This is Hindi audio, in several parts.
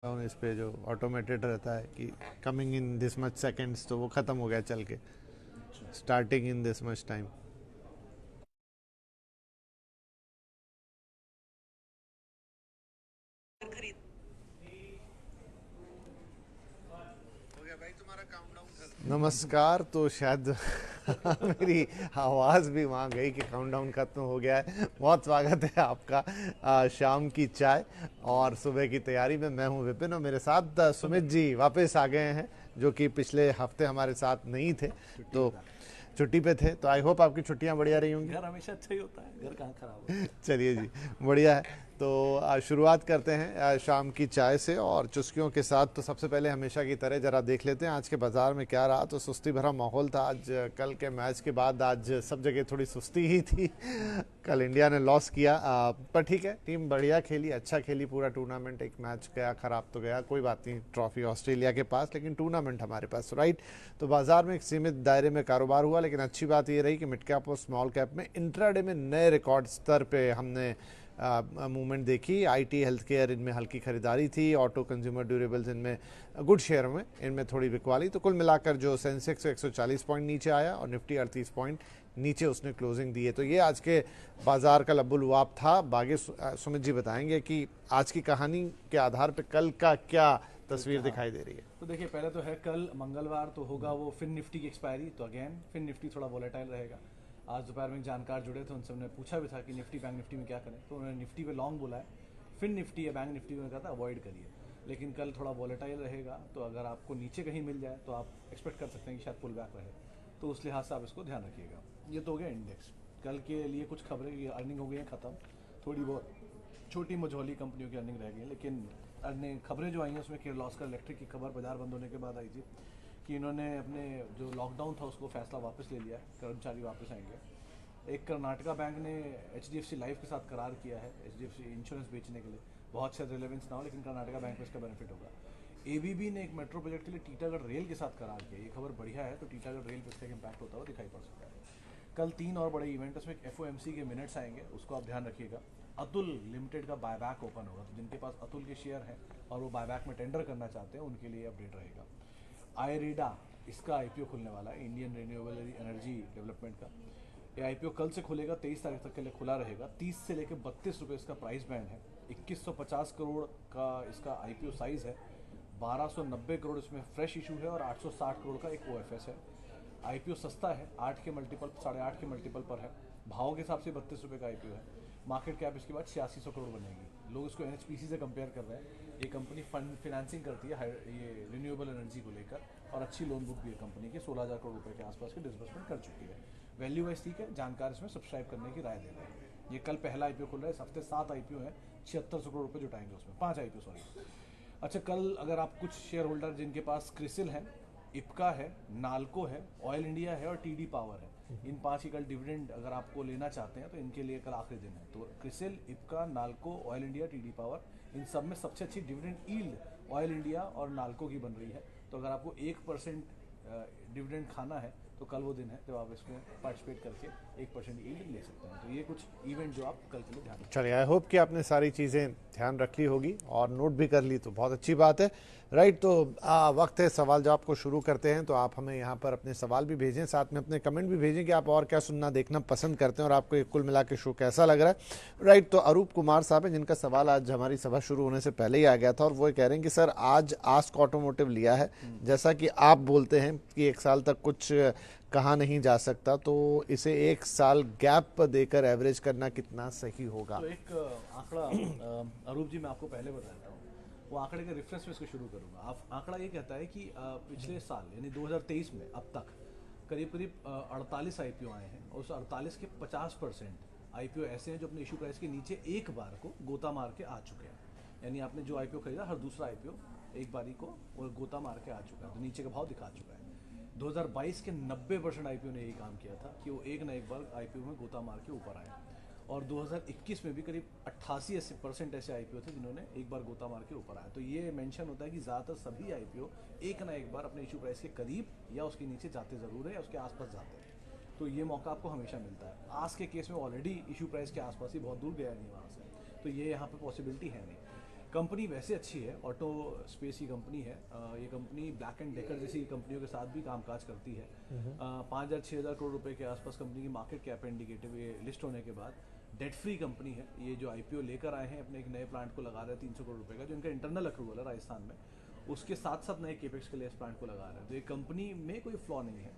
डाउन इस पे जो ऑटोमेटेड रहता है कि coming in this much seconds, तो वो ख़त्म हो गया चल के, starting in this much time. नमस्कार। तो शायद मेरी आवाज़ भी वहाँ गई कि काउंटडाउन खत्म हो गया है। बहुत स्वागत है आपका शाम की चाय और सुबह की तैयारी में। मैं हूँ विपिन और मेरे साथ सुमित जी वापस आ गए हैं, जो कि पिछले हफ्ते हमारे साथ नहीं थे, तो छुट्टी पे थे। तो आई होप आपकी छुट्टियाँ बढ़िया रही होंगी। घर हमेशा अच्छा ही होता है, घर कहाँ खराब होता है। चलिए जी, बढ़िया है। तो शुरुआत करते हैं शाम की चाय से और चुस्कियों के साथ। तो सबसे पहले हमेशा की तरह ज़रा देख लेते हैं आज के बाज़ार में क्या रहा। तो सुस्ती भरा माहौल था आज। कल के मैच के बाद आज सब जगह थोड़ी सुस्ती ही थी। कल इंडिया ने लॉस किया, पर ठीक है, टीम बढ़िया खेली, अच्छा खेली पूरा टूर्नामेंट। एक मैच गया खराब तो गया, कोई बात नहीं, ट्रॉफी ऑस्ट्रेलिया के पास, लेकिन टूर्नामेंट हमारे पास, राइट। तो बाजार में एक सीमित दायरे में कारोबार हुआ, लेकिन अच्छी बात ये रही कि मिड कैप और स्मॉल कैप में इंट्राडे में नए रिकॉर्ड स्तर पे हमने मूवमेंट देखी। आईटी, हेल्थ केयर, इनमें हल्की खरीदारी थी। ऑटो, कंज्यूमर ड्यूरेबल्स, इनमें गुड शेयर में, इनमें थोड़ी बिकवाली। तो कुल मिलाकर जो सेंसेक्स 140 पॉइंट नीचे आया और निफ्टी 38 पॉइंट नीचे उसने क्लोजिंग दी है। तो ये आज के बाजार का लब्बुल लुआब था। बागे सुमित जी बताएंगे कि आज की कहानी के आधार पर कल का क्या तस्वीर हाँ, दिखाई दे रही है। तो देखिए, पहले तो है कल मंगलवार, तो होगा वो फिन निफ्टी की एक्सपायरी। तो अगेन फिन निफ्टी थोड़ा वोलेटाइल रहेगा। आज दोपहर में एक जानकार जुड़े थे, उनसे हमने पूछा भी था कि निफ्टी बैंक निफ्टी में क्या करें, तो उन्होंने निफ्टी पे लॉन्ग बोला है। फिन निफ्टी या बैंक निफ्टी में कहा था अवॉइड करिए, लेकिन कल थोड़ा वोलेटाइल रहेगा। तो अगर आपको नीचे कहीं मिल जाए तो आप एक्सपेक्ट कर सकते हैं कि शायद पुल बैक रहे। तो उस लिहाज से आप इसको ध्यान रखिएगा। ये तो हो गया इंडेक्स। कल के लिए कुछ खबरें, ये अर्निंग हो गई हैं ख़त्म। थोड़ी बहुत छोटी मझौली कंपनियों की अर्निंग रह गई है, लेकिन अन्य खबरें जो आई हैं उसमें किर्लोस्कर इलेक्ट्रिक की खबर बाजार बंद होने के बाद आई थी कि इन्होंने अपने जो लॉकडाउन था उसको फैसला वापस ले लिया है, कर्मचारी वापस आएंगे। एक कर्नाटका बैंक ने HDFC लाइफ के साथ करार किया है HDFC इंश्योरेंस बेचने के लिए। बहुत शायद रिलेवेंस ना हो, लेकिन कर्नाटका बैंक में इसका बेनिफिट होगा। ABB ने एक मेट्रो प्रोजेक्ट के लिए टीटागढ़ रेल के साथ करार किया। ये खबर बढ़िया है, तो टीटागढ़ रेल पर इसका इम्पैक्ट होता हुआ दिखाई पड़ सकता है। कल 3 और बड़े इवेंट, उसमें एक FOMC के मिनट्स आएंगे, उसको आप ध्यान रखिएगा। अतुल लिमिटेड का बायबैक ओपन होगा, तो जिनके पास अतुल के शेयर हैं और वो बायबैक में टेंडर करना चाहते हैं, उनके लिए अपडेट रहेगा। आईरीडा, इसका IPO खुलने वाला है, इंडियन रिन्यूएबल एनर्जी डेवलपमेंट का। ये IPO कल से खुलेगा, 23 तारीख तक के लिए खुला रहेगा। 30 से लेकर 32 रुपये इसका प्राइस बैंड है। 2150 करोड़ का इसका IPO साइज है। 1290 करोड़ इसमें फ्रेश इशू है और 860 करोड़ का एक OFS है। IPO सस्ता है, 8 के मल्टीपल, 8.5 के मल्टीपल पर है। भाव के हिसाब से 32 रुपये का IPO है। मार्केट कैप इसके बाद 8600 करोड़ बनेगी। लोग इसको NHPC से कंपेयर कर रहे हैं। ये कंपनी फंड फिनेंसिंग करती है ये रिन्यूएबल एनर्जी को लेकर, और अच्छी लोन बुक भी है कंपनी की। 16,000 करोड़ रुपए के आसपास की डिसबर्समेंट कर चुकी है। वैल्यू वाइज ठीक है, जानकार इसमें सब्सक्राइब करने की राय दे रहे हैं। ये कल पहला IPO खुल रहा है, इस हफ्ते 7 IPO है। 7600 करोड़ रुपए जुटाएंगे उसमें, 5 IPO सॉरी। अच्छा, कल अगर आप कुछ शेयर होल्डर जिनके पास क्रिसिल है, इप्का है, नाल्को है, ऑयल इंडिया है और TD पावर है, इन 5 की कल डिविडेंड अगर आपको लेना चाहते हैं तो इनके लिए कल आखिरी दिन है। तो क्रिसिल, इप्का, नाल्को, ऑयल इंडिया, TD पावर, इन सब में सबसे अच्छी डिविडेंड ईल्ड ऑयल इंडिया और नाल्को की बन रही है। तो अगर आपको 1% डिविडेंड खाना है तो कल वो दिन है जब आप इसमें पार्टिसिपेट करके 1% ईल्ड ले सकते हैं। तो ये कुछ इवेंट जो आप कल के लिए ध्यान रखें। चलिए, आई होप कि आपने सारी चीज़ें ध्यान रख ली होगी और नोट भी कर ली, तो बहुत अच्छी बात है, राइट। तो वक्त है सवाल जवाब को शुरू करते हैं। तो आप हमें यहाँ पर अपने सवाल भी भेजें, साथ में अपने कमेंट भी भेजें कि आप और क्या सुनना देखना पसंद करते हैं और आपको ये कुल मिला के शो कैसा लग रहा है, राइट। तो अरूप कुमार साहब हैं, जिनका सवाल आज हमारी सभा शुरू होने से पहले ही आ गया था, और वो कह रहे हैं कि सर, आज आस्क ऑटोमोटिव लिया है, जैसा कि आप बोलते हैं कि 1 साल तक कुछ कहा नहीं जा सकता, तो इसे 1 साल गैप देकर एवरेज करना कितना सही होगा। तो एक आंकड़ा अरूप जी, मैं आपको पहले बताता हूँ। वो आंकड़े के रेफरेंस में इसको शुरू करूँगा। आप आंकड़ा ये कहता है कि पिछले साल यानी 2023 में अब तक करीब करीब 48 IPO आए हैं, और उस 48 के 50% IPO ऐसे हैं जो अपने इशू प्राइस के नीचे एक बार को गोता मार के आ चुके हैं। यानी आपने जो IPO खरीदा, हर दूसरा IPO एक बारी को वो गोता मार के आ चुका है, तो नीचे का भाव दिखा चुका है। 2022 के 90% IPO ने यही काम किया था कि वो एक ना एक बार IPO में गोता मार के ऊपर आए। और 2021 में भी करीब 88-80% ऐसे IPO थे जिन्होंने एक बार गोता मार के ऊपर आया। तो ये मेंशन होता है कि ज़्यादातर सभी IPO एक ना एक बार अपने इशू प्राइस के करीब या उसके नीचे जाते ज़रूर है या उसके आसपास जाते हैं। तो ये मौका आपको हमेशा मिलता है। आज के केस में ऑलरेडी इशू प्राइस के आसपास ही बहुत दूर गया नहीं वहाँ से, तो ये यहाँ पे पॉसिबिलिटी है नहीं। कंपनी वैसे अच्छी है, ऑटो स्पेस की कंपनी है। ये कंपनी ब्लैक एंड डेकर जैसी कंपनियों के साथ भी कामकाज करती है। 5,000-6,000 करोड़ रुपए के आसपास कंपनी की मार्केट कैप है इंडिकेटिव, ये लिस्ट होने के बाद। डेट फ्री कंपनी है। ये जो आईपीओ लेकर आए हैं अपने एक नए प्लांट को लगा रहे हैं 300 करोड़ रुपए का, जो इनका इंटरनल अक्रूवल है राजस्थान में, उसके साथ साथ नए केपेक्स के लिए इस प्लांट को लगा रहे हैं। तो ये कंपनी में कोई फ्लॉ नहीं है।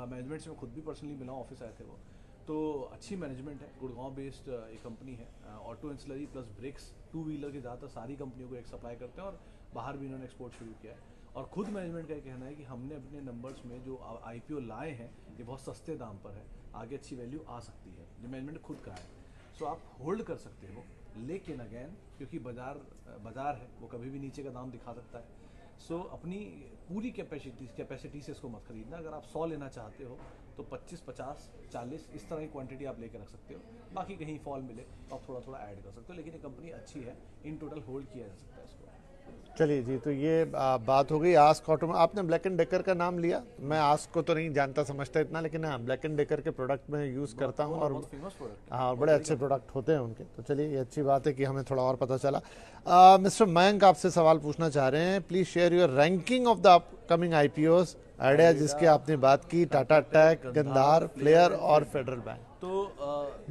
मैनेजमेंट से मैं खुद भी पर्सनली मिला, ऑफिस आए थे वो, तो अच्छी मैनेजमेंट है। गुड़गांव बेस्ड एक कंपनी है। Auto ancillary plus brakes, two wheeler की ज़्यादातर सारी कंपनियों को एक सप्लाई करते हैं और बाहर भी इन्होंने एक्सपोर्ट शुरू किया है। और खुद मैनेजमेंट का ये कहना है कि हमने अपने नंबर्स में जो आईपीओ लाए हैं ये बहुत सस्ते दाम पर है, आगे अच्छी वैल्यू आ सकती है, जो मैनेजमेंट खुद कहा है। सो आप होल्ड कर सकते हो, लेकिन अगेन क्योंकि बाजार है, वो कभी भी नीचे का दाम दिखा सकता है। सो अपनी पूरी कैपेसिटी से इसको मत खरीदना। अगर आप 100 लेना चाहते हो तो 25, 50, 40 इस तरह की क्वांटिटी आप लेकर रख सकते हो। बाकी कहीं फॉल मिले तो आप थोड़ा थोड़ा ऐड कर सकते हो, लेकिन ये कंपनी अच्छी है, इन टोटल होल्ड किया जा सकता है इसको। चलिए जी, तो ये बात हो गई आस्क ऑटो में। आपने ब्लैक एंड डेकर का नाम लिया, मैं आस्क को तो नहीं जानता समझता इतना, लेकिन हाँ ब्लैक एंड डेकर के प्रोडक्ट में यूज़ करता हूँ और बहुत फेमस प्रोडक्ट है। हाँ बड़े अच्छे प्रोडक्ट होते हैं उनके। तो चलिए ये अच्छी बात है कि हमें थोड़ा और पता चला। मिस्टर मयंक आपसे सवाल पूछना चाह रहे हैं, please share your ranking of the upcoming IPOs idea, जिसकी आपने बात की, टाटा टेक, गंधार, फ्लेयर और फेडरल बैंक। तो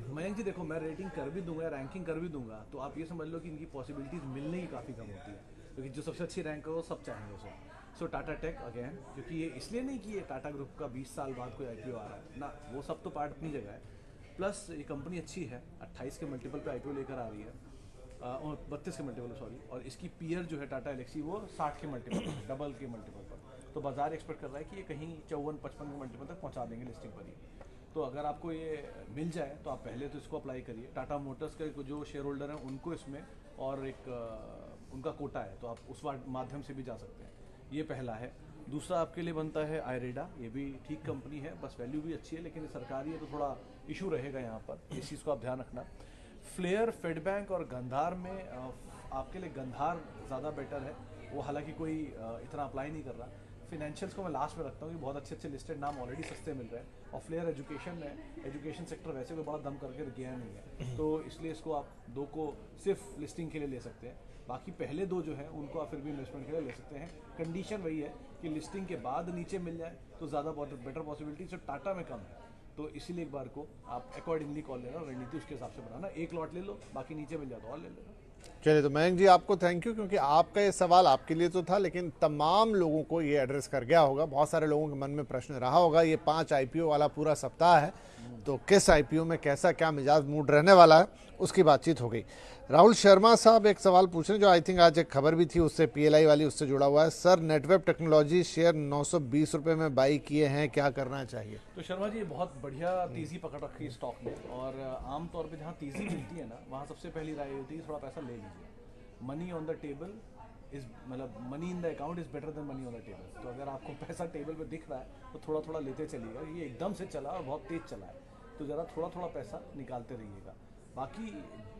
मयंक जी देखो, मैं रेटिंग कर भी दूंगा, रैंकिंग कर भी दूंगा, तो आप ये समझ लो कि इनकी पॉसिबिलिटीज मिलने की काफ़ी कम होती है, क्योंकि जो सबसे अच्छी रैंक है वो सब चाहेंगे उसे। सो टाटा टेक अगेन, क्योंकि ये इसलिए नहीं कि ये टाटा ग्रुप का 20 साल बाद कोई आईपीओ आ रहा है ना, वो सब तो पार्ट अपनी जगह है। प्लस ये कंपनी अच्छी है, 28 के मल्टीपल पे आईपीओ लेकर आ रही है, 32 के मल्टीपल सॉरी, और इसकी पीयर जो है टाटा एलेक्सी वो 60 के मल्टीपल, डबल के मल्टीपल पर। तो बाजार एक्सपेक्ट कर रहा है कि ये कहीं 54-55 के मल्टीपल तक पहुंचा देंगे लिस्टिंग पर ही। तो अगर आपको ये मिल जाए तो आप पहले तो इसको अप्लाई करिए। टाटा मोटर्स के जो शेयर होल्डर हैं उनको इसमें और एक उनका कोटा है, तो आप उस माध्यम से भी जा सकते हैं। ये पहला है। दूसरा आपके लिए बनता है आयरेडा, ये भी ठीक कंपनी है, बस वैल्यू भी अच्छी है, लेकिन सरकारी है तो थोड़ा इशू रहेगा यहाँ पर, इस चीज़ को आप ध्यान रखना। फ्लेयर, फेड बैंक और गंधार में आपके लिए गंधार ज़्यादा बेटर है, वो हालांकि कोई इतना अप्लाई नहीं कर रहा। फिनेंशियल्स को मैं लास्ट में रखता हूँ कि बहुत अच्छे अच्छे लिस्टेड नाम ऑलरेडी सस्ते मिल रहे हैं, और फ्लेयर एजुकेशन है, एजुकेशन सेक्टर वैसे कोई बड़ा दम करके गया नहीं है, तो इसलिए इसको आप दो को सिर्फ लिस्टिंग के लिए ले सकते हैं। बाकी पहले दो जो हैं उनको आप फिर भी इन्वेस्टमेंट के लिए ले सकते हैं। कंडीशन वही है कि लिस्टिंग के बाद नीचे मिल जाए तो ज़्यादा बेटर पॉसिबिलिटी जो टाटा में कम है, तो इसीलिए एक बार को आप अकॉर्डिंगली कॉल लेना, रणनीति उसके हिसाब से बनाना। एक लॉट ले लो, बाकी नीचे मिल जाए तो और ले लेना। चलिए, तो मयंक जी आपको थैंक यू, क्योंकि आपका ये सवाल आपके लिए तो था, लेकिन तमाम लोगों को ये एड्रेस कर गया होगा। बहुत सारे लोगों के मन में प्रश्न रहा होगा, ये 5 आईपीओ वाला पूरा सप्ताह है, तो किस आईपीओ में कैसा क्या मिजाज मूड रहने वाला है, उसकी बातचीत हो गई। राहुल शर्मा साहब एक सवाल पूछ रहे हैं, जो आई थिंक आज एक खबर भी थी उससे, पीएलआई वाली, उससे जुड़ा हुआ है। सर, नेटवेब टेक्नोलॉजी शेयर 920 रुपये में बाई किए हैं, क्या करना चाहिए? तो शर्मा जी बहुत बढ़िया तेज़ी पकड़ रखी है स्टॉक में, और आमतौर पे जहाँ तेज़ी मिलती है ना, वहाँ सबसे पहली राय होती है थोड़ा पैसा ले लीजिए। Money on the table is, मतलब money in the account is better than money on the table. तो अगर आपको पैसा टेबल पे दिख रहा है तो थोड़ा थोड़ा लेते चलिएगा। ये एकदम से चला और बहुत तेज चला है, तो ज़रा थोड़ा थोड़ा पैसा निकालते रहिएगा। बाकी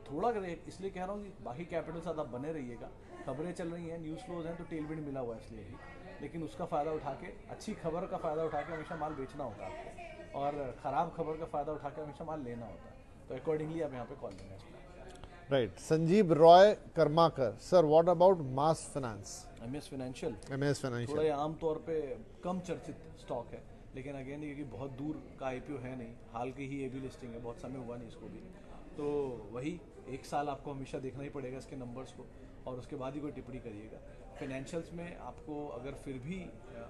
थोड़ा इसलिए कह रहा हूँ कि बाकी कैपिटल साथ आप बने रहिएगा। खबरें चल रही हैं, न्यूज़ फ्लोज हैं, तो टेलविंड मिला हुआ है इसलिए ही, लेकिन उसका फ़ायदा उठा के, अच्छी खबर का फ़ायदा उठा के हमेशा माल बेचना होता है आपको, और ख़राब खबर का फ़ायदा उठा के हमेशा माल लेना होता है। तो अकॉर्डिंगली आप यहाँ पे कॉल लेना इसमें। Right. Sanjeev Roy Karmakar, sir what about mass finance? MS financial, MS financial थोड़ा ये आमतौर पे कम चर्चित स्टॉक है, लेकिन अगेन ये कि बहुत दूर का आईपीओ है नहीं, हाल की ही एबी लिस्टिंग है, बहुत समय हुआ नहीं इसको भी, तो वही 1 साल आपको हमेशा देखना ही पड़ेगा इसके नंबर्स को, और उसके बाद ही कोई टिप्पणी करिएगा। फाइनेंशियल्स में आपको अगर फिर भी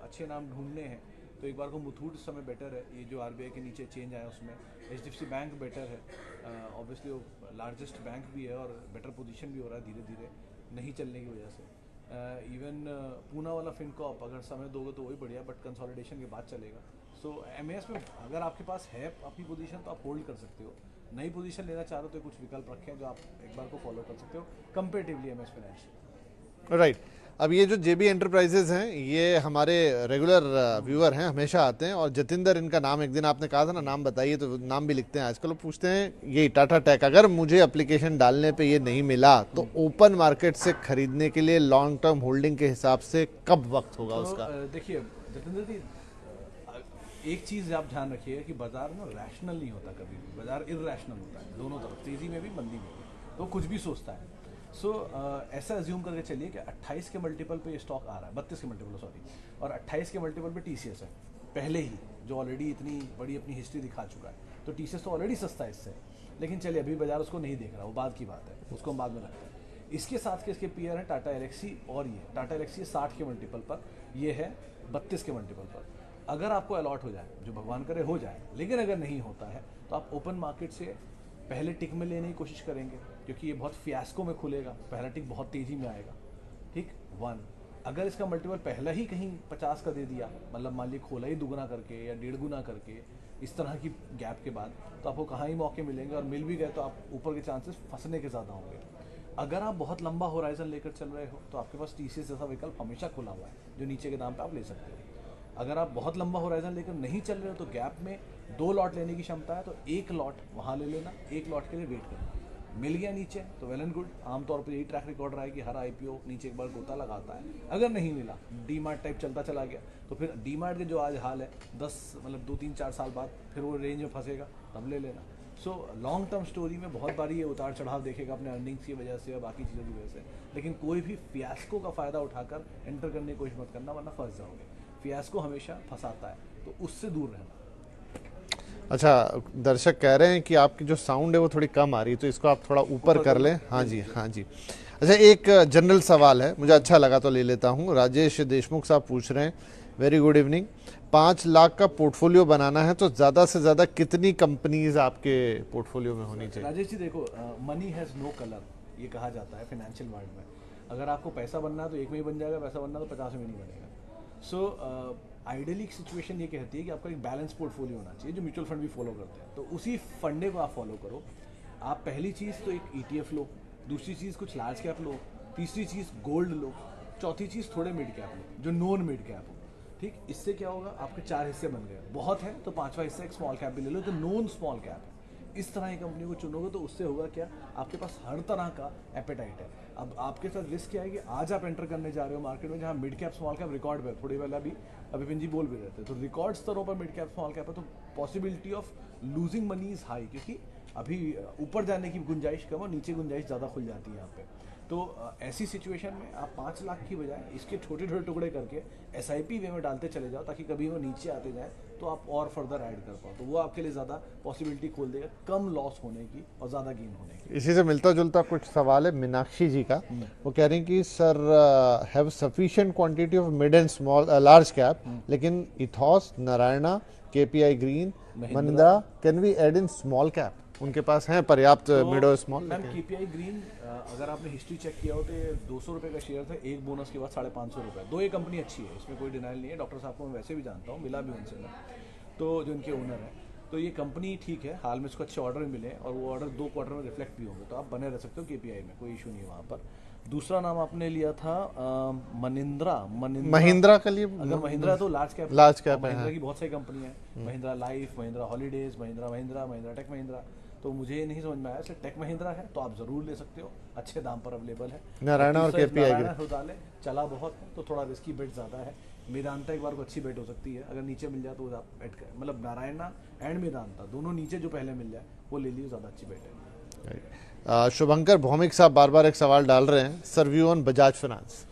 अच्छे नाम ढूंढने हैं तो एक बार को मुथूट इस समय बेटर है, ये जो आरबीआई के नीचे चेंज आया उसमें। एचडीएफसी बैंक बेटर है, ऑब्वियसली वो लार्जेस्ट बैंक भी है और बेटर पोजीशन भी हो रहा है धीरे धीरे नहीं चलने की वजह से। इवन पूना वाला फिनकॉप अगर समय दोगे तो वही बढ़िया, बट कंसोलिडेशन के बाद चलेगा। सो एमएएस में अगर आपके पास है अपनी पोजीशन तो आप होल्ड कर सकते हो, नई पोजीशन लेना चाह रहे हो तो कुछ विकल्प रखें जो आप एक बार को फॉलो कर सकते हो कंपेरेटिवली एमएस फाइनेंशियल। राइट। अब ये जो जेबी एंटरप्राइजेज हैं, ये हमारे रेगुलर व्यूअर हैं, हमेशा आते हैं, और जतिंदर इनका नाम, एक दिन आपने कहा था ना नाम बताइए, तो नाम भी लिखते हैं आजकल। वो पूछते हैं ये टाटा टेक, अगर मुझे एप्लीकेशन डालने पे ये नहीं मिला तो ओपन मार्केट से खरीदने के लिए लॉन्ग टर्म होल्डिंग के हिसाब से कब वक्त होगा उसका? देखिए जतिंदर जी, एक चीज़ आप ध्यान रखिएगा कि बाजार ना रैशनल नहीं होता, कभी भी बाजार इररैशनल होता है, दोनों तरफ, तेज़ी में भी मंदी में भी, तो कुछ भी सोचता है। सो ऐसा एज्यूम करके चलिए कि 28 के मल्टीपल पे ये स्टॉक आ रहा है, 32 के मल्टीपल सॉरी, और 28 के मल्टीपल पे TCS है पहले ही, जो ऑलरेडी इतनी बड़ी अपनी हिस्ट्री दिखा चुका है। तो TCS तो ऑलरेडी सस्ता है इससे, लेकिन चलिए अभी बाजार उसको नहीं देख रहा, वो बाद की बात है, उसको हम बाद में रखते हैं। इसके साथ के इसके पीयर हैं टाटा एलेक्सी, और ये टाटा एलेक्सी 60 के मल्टीपल पर, ये है 32 के मल्टीपल पर। अगर आपको अलॉट हो जाए, जो भगवान करे हो जाए, लेकिन अगर नहीं होता है तो आप ओपन मार्केट से पहले टिक में लेने की कोशिश करेंगे, क्योंकि ये बहुत फियास्को में खुलेगा, पहला टिक बहुत तेज़ी में आएगा। ठीक 1, अगर इसका मल्टीपल पहला ही कहीं 50 का दे दिया, मतलब मान लीजिए खोला ही दुगुना करके या 1.5 गुना करके इस तरह की गैप के बाद, तो आपको कहाँ ही मौके मिलेंगे, और मिल भी गए तो आप ऊपर के चांसेस फंसने के ज़्यादा होंगे। अगर आप बहुत लंबा होराइजन लेकर चल रहे हो तो आपके पास TCS जैसा विकल्प हमेशा खुला हुआ है, जो नीचे के दाम पे आप ले सकते हो। अगर आप बहुत लंबा होराइजन लेकर नहीं चल रहे हो तो गैप में 2 लॉट लेने की क्षमता है, तो 1 लॉट वहाँ ले लेना, 1 लॉट के लिए वेट करना। मिल गया नीचे तो वेल एंड गुड, आमतौर पर यही ट्रैक रिकॉर्ड रहा है कि हर IPO नीचे एक बार गोता लगाता है। अगर नहीं मिला, डीमार्ट टाइप चलता चला गया, तो फिर डीमार्ट के जो आज हाल है 2-3-4 साल बाद फिर वो रेंज में फंसेगा, तब ले लेना। सो लॉन्ग टर्म स्टोरी में बहुत बारी ये उतार चढ़ाव देखेगा अपने अर्निंग्स की वजह से और बाकी चीज़ों की वजह से, लेकिन कोई भी फियास्को का फ़ायदा उठाकर एंटर करने की कोशिश मत करना, वरना फंस जाओगे। फियास्को हमेशा फंसाता है, तो उससे दूर रहना। अच्छा, दर्शक कह रहे हैं कि आपकी जो साउंड है वो थोड़ी कम आ रही है, तो इसको आप थोड़ा ऊपर कर लें। हाँ जी, हाँ जी। अच्छा, एक जनरल सवाल है, मुझे अच्छा लगा तो ले लेता हूँ। राजेश देशमुख साहब पूछ रहे हैं, वेरी गुड इवनिंग, 5 लाख का पोर्टफोलियो बनाना है तो ज़्यादा से ज़्यादा कितनी कंपनीज आपके पोर्टफोलियो में होनी चाहिए? राजेश जी देखो, मनी हैज़ नो कलर, ये कहा जाता है फाइनेंशियल वर्ल्ड में। अगर आपको पैसा बनना है तो 1 में ही बन जाएगा, पैसा बनना तो 50 में नहीं बनेगा। सो आइडियली सिचुएशन ये कहती है कि आपका एक बैलेंस पोर्टफोलियो होना चाहिए, जो म्यूचुअल फंड भी फॉलो करते हैं। तो उसी फंडे को आप फॉलो करो। आप पहली चीज़ तो एक ETF लो, दूसरी चीज़ कुछ लार्ज कैप लो, तीसरी चीज़ गोल्ड लो, चौथी चीज़ थोड़े मिड कैप लो, जो नॉन मिड कैप हो। ठीक, इससे क्या होगा, आपके 4 हिस्से बन गए। बहुत है तो 5वां हिस्सा एक स्मॉल कैप भी ले लो, तो नॉन स्मॉल कैप है। इस तरह की कंपनी को चुनोगे तो उससे होगा क्या, आपके पास हर तरह का एपेटाइट है। अब आपके साथ रिस्क क्या है कि आज आप एंटर करने जा रहे हो मार्केट में जहाँ mid cap small cap record पे, थोड़ी पहले अभी विपिन जी बोल भी रहे थे, तो रिकॉर्ड स्तरों पर मिड कैप स्मॉल कैप है, तो possibility of losing money is high, क्योंकि अभी ऊपर जाने की गुंजाइश कम और नीचे गुंजाइश ज़्यादा खुल जाती है यहाँ पे। तो ऐसी सिचुएशन में आप 5 लाख की बजाय इसके छोटे छोटे टुकड़े करके SIP वे में डालते चले जाओ, ताकि कभी वो नीचे आते जाए तो आप और फर्दर ऐड कर पाओ, तो वो आपके लिए ज़्यादा पॉसिबिलिटी खोल देगा कम लॉस होने की और ज़्यादा गेन होने की। इसी से मिलता जुलता कुछ सवाल है मीनाक्षी जी का, वो कह रहे हैं कि sir have sufficient quantity of mid and small large cap, लेकिन Ethos, Narayana, KPI green, Mahindra, can we add in small cap? उनके पास है पर्याप्त मिड और स्मॉल? मैम KPI ग्रीन, अगर आपने हिस्ट्री चेक किया हो तो ये 200 रुपये का शेयर था, एक बोनस के बाद 550 रुपये। दो ये कंपनी अच्छी है, इसमें कोई डिनाइल नहीं है। डॉक्टर साहब को मैं वैसे भी जानता हूँ, मिला भी उनसे मैं, तो जो इनके ओनर हैं, तो ये कंपनी ठीक है, हाल में इसको अच्छे ऑर्डर मिले और वो ऑर्डर 2 क्वार्टर में रिफ्लेक्ट भी होंगे, तो आप बने रह सकते हो KPI में, कोई इशू नहीं है वहाँ पर। दूसरा नाम आपने लिया था महिंद्रा का लिए, अगर महिंद्रा तो लार्ज कैप है। महिंद्रा की बहुत सारी कंपनी है, महिंद्रा लाइफ, महिंद्रा हॉलीडेज, महिंद्रा टेक महिंद्रा। तो मुझे ये नहीं समझ में आया, सिर्फ टेक महिंद्रा है तो आप जरूर ले सकते हो, अच्छे दाम पर अवेलेबल है। नारायणा और KPI ग्रीन चला बहुत है तो थोड़ा रिस्की बेट ज़्यादा है। मेदांता एक बार को अच्छी बेट हो सकती है, अगर नीचे मिल जाए तो आप ऐड करें, मतलब नारायणा एंड मेदांता दोनों नीचे जो पहले मिल जाए वो ले लीजिए, ज़्यादा अच्छी बेट है। शुभंकर भौमिक साहब बार बार एक सवाल डाल रहे हैं, sir view on Bajaj finance.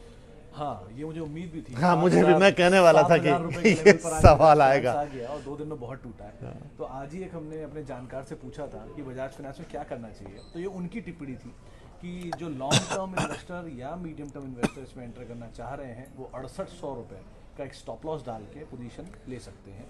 हाँ, ये मुझे उम्मीद भी थी। हाँ, मुझे भी, मैं कहने वाला था कि ये सवाल आएगा। आ गया और 2 दिन में बहुत टूटा है। तो आज ही एक हमने अपने जानकार से पूछा था कि बजाज फाइनेंस में क्या करना चाहिए, तो ये उनकी टिप्पणी थी कि जो लॉन्ग टर्म इन्वेस्टर या मीडियम टर्म इन्वेस्टर इसमें एंटर करना चाह रहे हैं, वो 6800 रुपये का एक स्टॉप लॉस डाल के पोजीशन ले सकते हैं।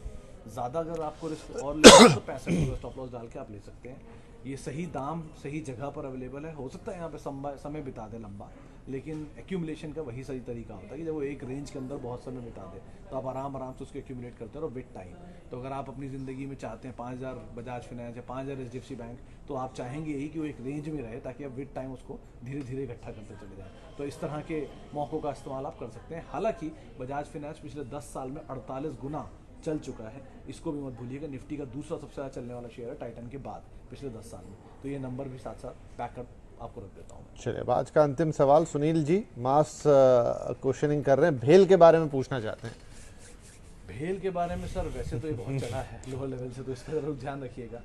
ज़्यादा अगर आपको रिस्क और लेना है तो 65 स्टॉप लॉस डाल के आप ले सकते हैं। ये सही दाम सही जगह पर अवेलेबल है। हो सकता है यहाँ पे समय बिता दे लंबा, लेकिन एक्यूमुलेशन का वही सही तरीका होता है कि जब वो एक रेंज के अंदर बहुत समय बिता दे तो आप आराम से उसको एक्यूमुलेट करते रहो विद टाइम। तो अगर आप अपनी ज़िंदगी में चाहते हैं 5000 बजाज फाइनेंस या 5000 HDFC बैंक, तो आप चाहेंगे यही कि वो एक रेंज में रहे, ताकि आप विद टाइम उसको धीरे धीरे इकट्ठा करते चले जाएँ। तो इस तरह के मौक़ों का इस्तेमाल आप कर सकते हैं। हालांकि बजाज फाइनेंस पिछले 10 साल में 48 गुना चल चुका है, इसको भी मत भूलिएगा। निफ्टी का दूसरा सबसे ज़्यादा चलने वाला शेयर है टाइटन के बाद पिछले 10 साल में, तो ये नंबर भी साथ साथ बैक कर आपको रख देता हूँ। चलिए, अब आज का अंतिम सवाल सुनील जी मास क्वेश्चनिंग कर रहे हैं, भेल के बारे में पूछना चाहते हैं। भेल के बारे में सर वैसे तो ये बहुत चला है लोअर लेवल से, तो इसका जरूर ध्यान रखिएगा।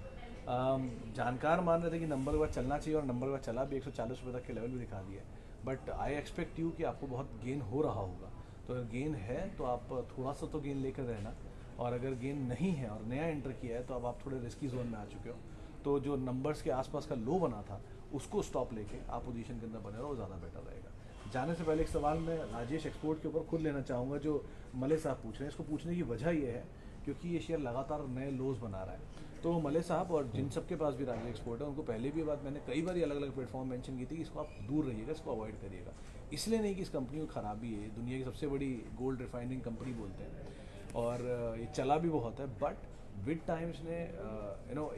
जानकार मान रहे थे कि नंबर के बाद चलना चाहिए और नंबर के बाद चला भी 140 रुपये तक के लेवल भी दिखा दिया है। बट आई एक्सपेक्ट यू कि आपको बहुत गेन हो रहा होगा, तो अगर गेन है तो आप थोड़ा सा तो गेन लेकर रहना, और अगर गेन नहीं है और नया एंटर किया है तो अब आप थोड़े रिस्की जोन में आ चुके हो, तो जो नंबर्स के आसपास का लो बना था उसको स्टॉप लेके आप पोजीशन के अंदर बने रहो, वो ज़्यादा बेटर रहेगा। जाने से पहले एक सवाल मैं राजेश एक्सपोर्ट के ऊपर खुद लेना चाहूँगा, जो मले साहब पूछ रहे हैं। इसको पूछने की वजह ये है क्योंकि ये शेयर लगातार नए लोज बना रहा है। तो मले साहब और जिन सबके पास भी राजेश एक्सपोर्ट है, उनको पहले भी ये बात मैंने कई बार अलग अलग प्लेटफॉर्म मेंशन की थी कि इसको आप दूर रहिएगा, इसको अवॉइड करिएगा। इसलिए नहीं कि इस कंपनी को खराबी है, दुनिया की सबसे बड़ी गोल्ड रिफाइनिंग कंपनी बोलते हैं और ये चला भी बहुत है, बट विद टाइम्स ने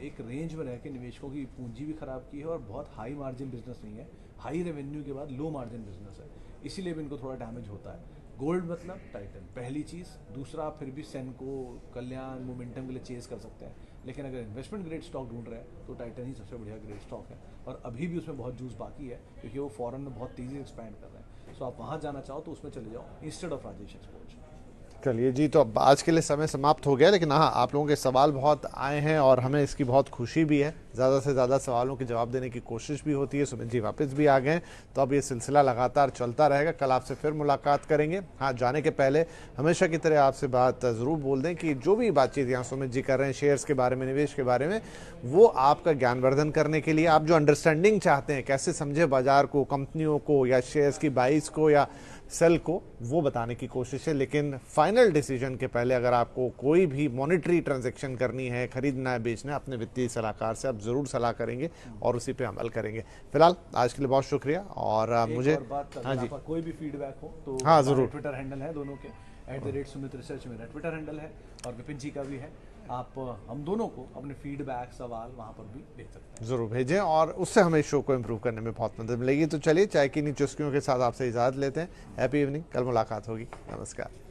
एक रेंज में रह के निवेशकों की पूंजी भी खराब की है और बहुत हाई मार्जिन बिजनेस नहीं है, हाई रेवेन्यू के बाद लो मार्जिन बिजनेस है, इसीलिए भी इनको थोड़ा डैमेज होता है। गोल्ड मतलब टाइटन पहली चीज़, दूसरा आप फिर भी सेनको, कल्याण, मोमेंटम के लिए चेज कर सकते हैं, लेकिन अगर इन्वेस्टमेंट ग्रेड स्टॉक ढूंढ रहे हैं तो टाइटन ही सबसे बढ़िया ग्रेड स्टॉक है और अभी भी उसमें बहुत जूस बाकी है क्योंकि वो फॉरेन में बहुत तेज़ी से एक्सपैंड कर रहे हैं। सो आप वहाँ जाना चाहो तो उसमें चले जाओ इंस्टेड ऑफ राजेश एक्सपोर्ट्स। चलिए जी, तो अब आज के लिए समय समाप्त हो गया, लेकिन हाँ, आप लोगों के सवाल बहुत आए हैं और हमें इसकी बहुत खुशी भी है। ज़्यादा से ज़्यादा सवालों के जवाब देने की कोशिश भी होती है। सुमित जी वापस भी आ गए, तो अब ये सिलसिला लगातार चलता रहेगा। कल आपसे फिर मुलाकात करेंगे। हाँ, जाने के पहले हमेशा की तरह आपसे बात ज़रूर बोल दें कि जो भी बातचीत यहाँ सुमित जी कर रहे हैं शेयर्स के बारे में, निवेश के बारे में, वो आपका ज्ञानवर्धन करने के लिए, आप जो अंडरस्टैंडिंग चाहते हैं, कैसे समझे बाजार को, कंपनियों को, या शेयर्स की बाइस को या सेल को, वो बताने की कोशिश है। लेकिन फाइनल डिसीजन के पहले अगर आपको कोई भी मॉनिटरी ट्रांजैक्शन करनी है, खरीदना है, बेचना है, अपने वित्तीय सलाहकार से आप ज़रूर सलाह करेंगे और उसी पे अमल करेंगे। फिलहाल आज के लिए बहुत शुक्रिया और मुझे और बात, हाँ जी, कोई भी फीडबैक हो तो हाँ ज़रूर, ट्विटर हैंडल है दोनों के @सुमित रिसर्च मेरा ट्विटर हैंडल है और विपिन जी का भी है। आप हम दोनों को अपने फीडबैक, सवाल वहाँ पर भी भेज सकते हैं, ज़रूर भेजें और उससे हमें शो को इम्प्रूव करने में बहुत मदद मिलेगी। तो चलिए, चाय की नी चुस्कियों के साथ आपसे इजाज़त लेते हैं। हैप्पी इवनिंग, कल मुलाकात होगी। नमस्कार।